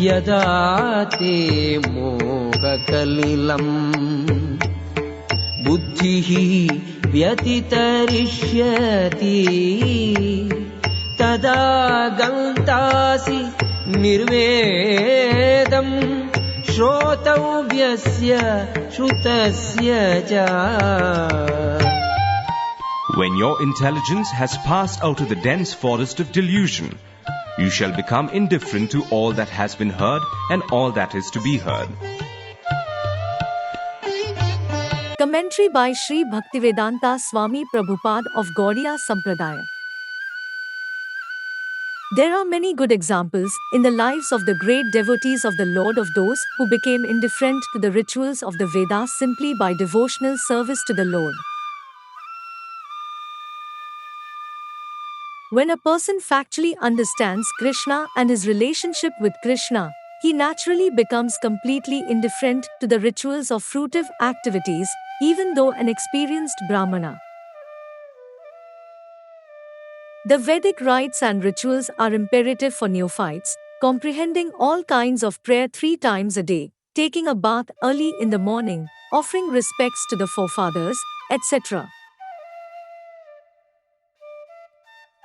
yadā te moha-kalilaṁ buddhir vyatitariṣyati tadā gantāsi nirvedaṁ śrotavyasya śrutasya. When your intelligence has passed out of the dense forest of delusion, you shall become indifferent to all that has been heard and all that is to be heard. Commentary by Sri Bhaktivedanta Swami Prabhupada of Gaudiya Sampradaya. There are many good examples in the lives of the great devotees of the Lord of those who became indifferent to the rituals of the Vedas simply by devotional service to the Lord. When a person factually understands Krishna and his relationship with Krishna, he naturally becomes completely indifferent to the rituals of fruitive activities, even though an experienced Brahmana. The Vedic rites and rituals are imperative for neophytes, comprehending all kinds of prayer 3 times a day, taking a bath early in the morning, offering respects to the forefathers, etc.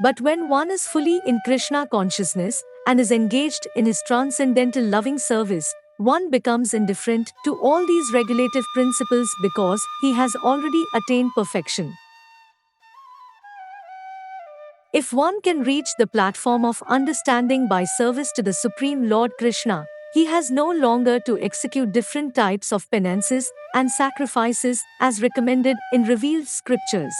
But when one is fully in Krishna consciousness and is engaged in his transcendental loving service, one becomes indifferent to all these regulative principles because he has already attained perfection. If one can reach the platform of understanding by service to the Supreme Lord Krishna, he has no longer to execute different types of penances and sacrifices as recommended in revealed scriptures.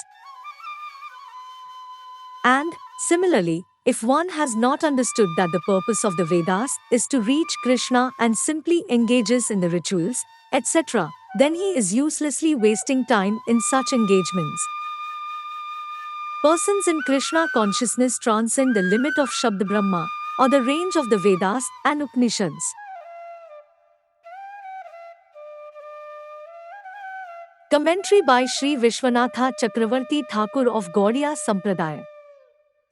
And, similarly, if one has not understood that the purpose of the Vedas is to reach Krishna and simply engages in the rituals, etc., then he is uselessly wasting time in such engagements. Persons in Krishna consciousness transcend the limit of Shabda Brahma, or the range of the Vedas and Upanishads. Commentary by Sri Vishwanatha Chakravarti Thakur of Gaudiya Sampradaya.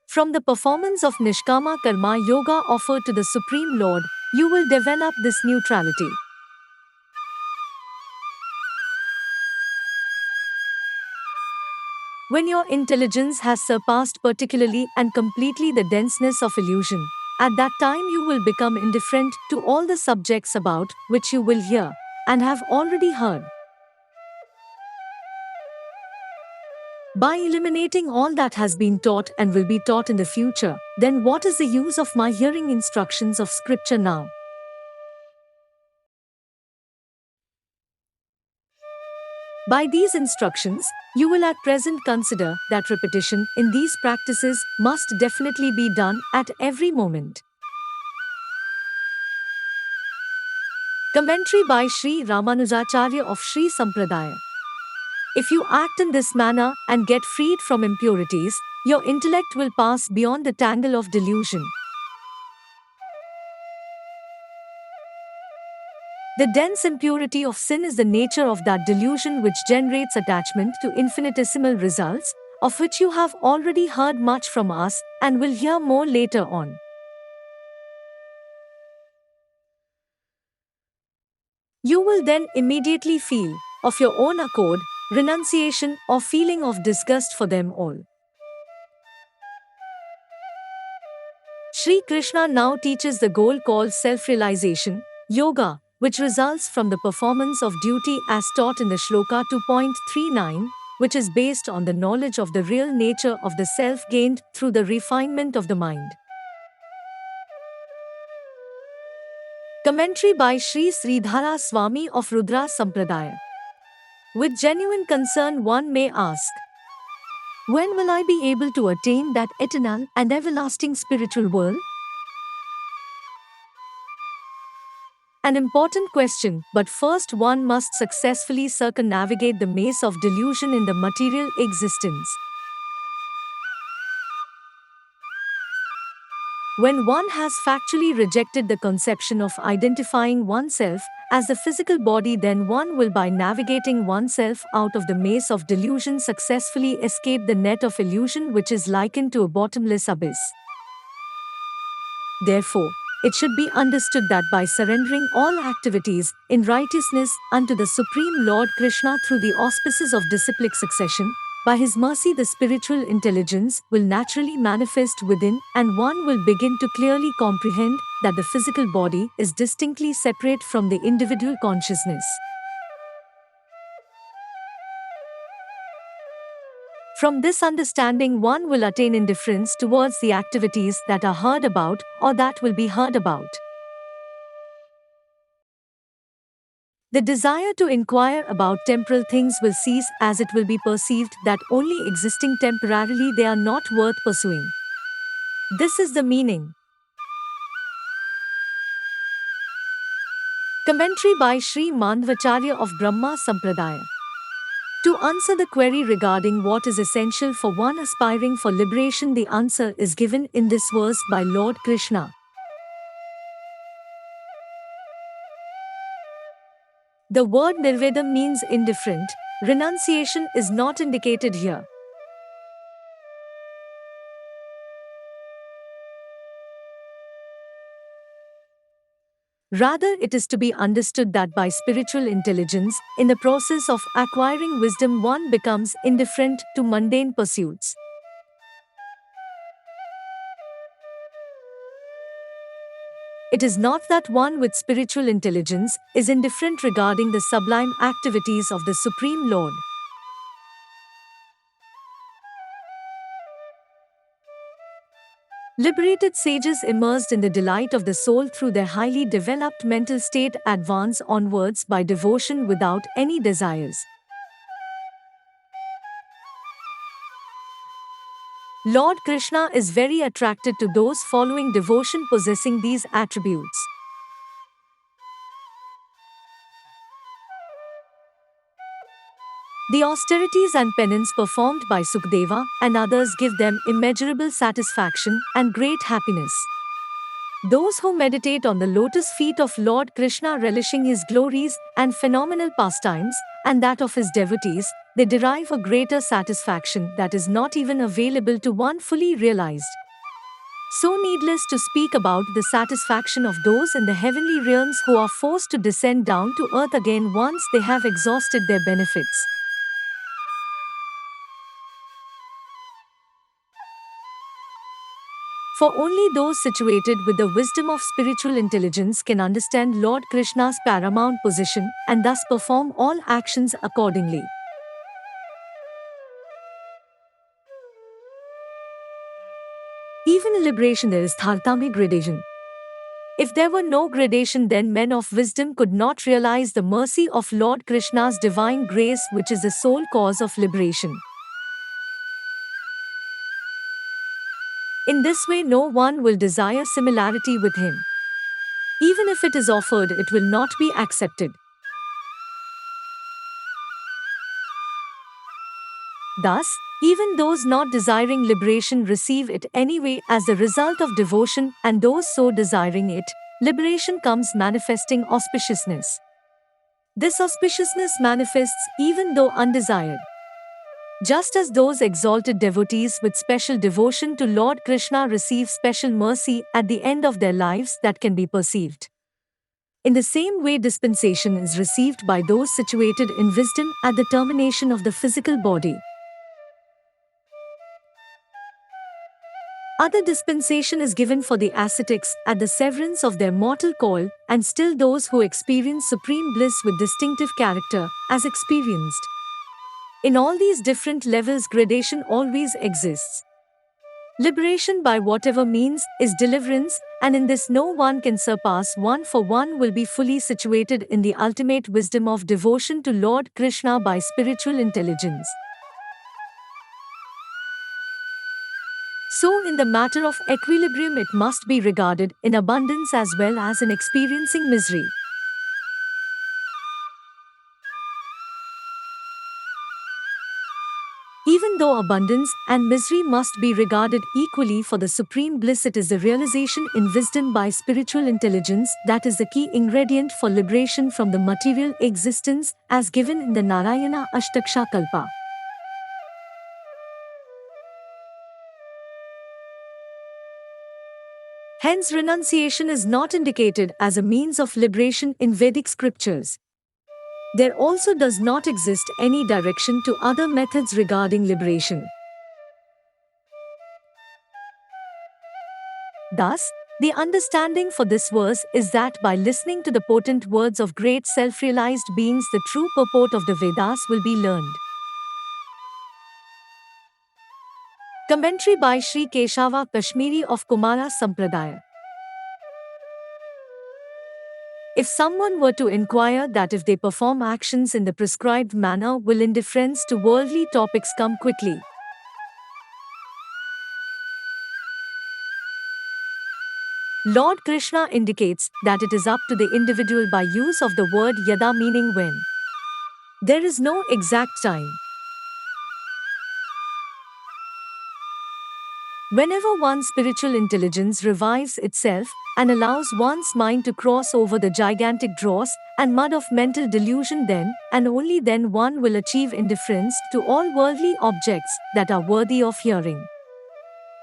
From the performance of Nishkama Karma Yoga offered to the Supreme Lord, you will develop this neutrality. When your intelligence has surpassed particularly and completely the denseness of illusion, at that time you will become indifferent to all the subjects about which you will hear and have already heard. By eliminating all that has been taught and will be taught in the future, then what is the use of my hearing instructions of scripture now? By these instructions, you will at present consider that repetition in these practices must definitely be done at every moment. Commentary by Sri Ramanujacharya of Sri Sampradaya. If you act in this manner and get freed from impurities, your intellect will pass beyond the tangle of delusion. The dense impurity of sin is the nature of that delusion which generates attachment to infinitesimal results, of which you have already heard much from us and will hear more later on. You will then immediately feel, of your own accord, renunciation or feeling of disgust for them all. Sri Krishna now teaches the goal called self-realization, yoga, which results from the performance of duty as taught in the shloka 2.39, which is based on the knowledge of the real nature of the self gained through the refinement of the mind. Commentary by Sri Sridhara Swami of Rudra Sampradaya. With genuine concern one may ask, when will I be able to attain that eternal and everlasting spiritual world? An important question, but first one must successfully circumnavigate the maze of delusion in the material existence. When one has factually rejected the conception of identifying oneself as the physical body, then one will, by navigating oneself out of the maze of delusion, successfully escape the net of illusion which is likened to a bottomless abyss. Therefore, it should be understood that by surrendering all activities in righteousness unto the Supreme Lord Krishna through the auspices of disciplic succession, by His mercy the spiritual intelligence will naturally manifest within, and one will begin to clearly comprehend that the physical body is distinctly separate from the individual consciousness. From this understanding, one will attain indifference towards the activities that are heard about or that will be heard about. The desire to inquire about temporal things will cease, as it will be perceived that only existing temporarily they are not worth pursuing. This is the meaning. Commentary by Sri Mandvacharya of Brahma Sampradaya. To answer the query regarding what is essential for one aspiring for liberation, the answer is given in this verse by Lord Krishna. The word nirvedaṁ means indifferent. Renunciation is not indicated here. Rather, it is to be understood that by spiritual intelligence, in the process of acquiring wisdom, one becomes indifferent to mundane pursuits. It is not that one with spiritual intelligence is indifferent regarding the sublime activities of the Supreme Lord. Liberated sages immersed in the delight of the soul through their highly developed mental state advance onwards by devotion without any desires. Lord Krishna is very attracted to those following devotion possessing these attributes. The austerities and penance performed by Sukadeva and others give them immeasurable satisfaction and great happiness. Those who meditate on the lotus feet of Lord Krishna, relishing His glories and phenomenal pastimes, and that of His devotees, they derive a greater satisfaction that is not even available to one fully realized. So needless to speak about the satisfaction of those in the heavenly realms who are forced to descend down to earth again once they have exhausted their benefits. For only those situated with the wisdom of spiritual intelligence can understand Lord Krishna's paramount position and thus perform all actions accordingly. Even in liberation there is dhartami gradation. If there were no gradation, then men of wisdom could not realize the mercy of Lord Krishna's divine grace, which is the sole cause of liberation. In this way, no one will desire similarity with Him. Even if it is offered, it will not be accepted. Thus, even those not desiring liberation receive it anyway as the result of devotion, and those so desiring it, liberation comes manifesting auspiciousness. This auspiciousness manifests even though undesired. Just as those exalted devotees with special devotion to Lord Krishna receive special mercy at the end of their lives that can be perceived. In the same way, dispensation is received by those situated in wisdom at the termination of the physical body. Other dispensation is given for the ascetics at the severance of their mortal coil, and still those who experience supreme bliss with distinctive character, as experienced. In all these different levels, gradation always exists. Liberation by whatever means is deliverance, and in this no one can surpass one, for one will be fully situated in the ultimate wisdom of devotion to Lord Krishna by spiritual intelligence. So in the matter of equilibrium, it must be regarded in abundance as well as in experiencing misery. Even though abundance and misery must be regarded equally for the supreme bliss, it is the realization in wisdom by spiritual intelligence that is the key ingredient for liberation from the material existence, as given in the Narayana Ashtaksha Kalpa. Hence, renunciation is not indicated as a means of liberation in Vedic scriptures. There also does not exist any direction to other methods regarding liberation. Thus, the understanding for this verse is that by listening to the potent words of great self-realized beings, the true purport of the Vedas will be learned. Commentary by Sri Keshava Kashmiri of Kumara Sampradaya. If someone were to inquire that if they perform actions in the prescribed manner, will indifference to worldly topics come quickly? Lord Krishna indicates that it is up to the individual by use of the word yadā, meaning when. There is no exact time. Whenever one's spiritual intelligence revives itself and allows one's mind to cross over the gigantic dross and mud of mental delusion, then and only then one will achieve indifference to all worldly objects that are worthy of hearing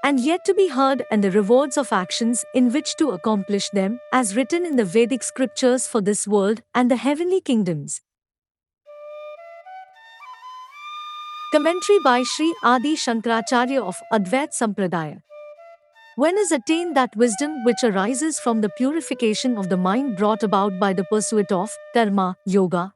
and yet to be heard, and the rewards of actions in which to accomplish them, as written in the Vedic scriptures for this world and the heavenly kingdoms. Commentary by Sri Adi Shankaracharya of Advait Sampradaya. When is attained that wisdom which arises from the purification of the mind brought about by the pursuit of karma, yoga?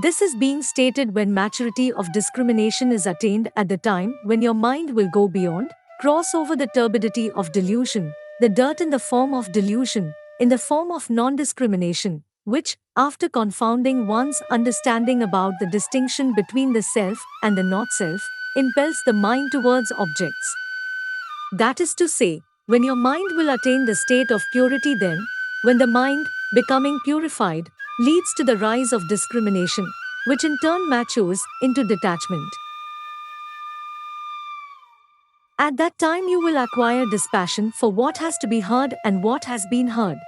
This is being stated when maturity of discrimination is attained, at the time when your mind will go beyond, cross over the turbidity of delusion, the dirt in the form of delusion, in the form of non-discrimination, which, after confounding one's understanding about the distinction between the self and the not-self, impels the mind towards objects. That is to say, when your mind will attain the state of purity, then, when the mind, becoming purified, leads to the rise of discrimination, which in turn matures into detachment. At that time you will acquire dispassion for what has to be heard and what has been heard.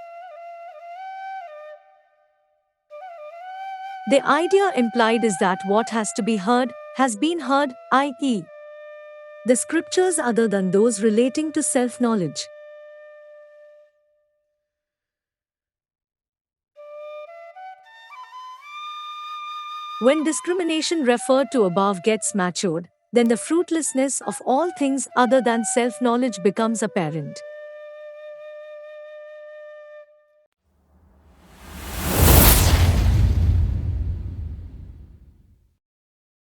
The idea implied is that what has to be heard has been heard, i.e., the scriptures other than those relating to self-knowledge. When discrimination referred to above gets matured, then the fruitlessness of all things other than self-knowledge becomes apparent.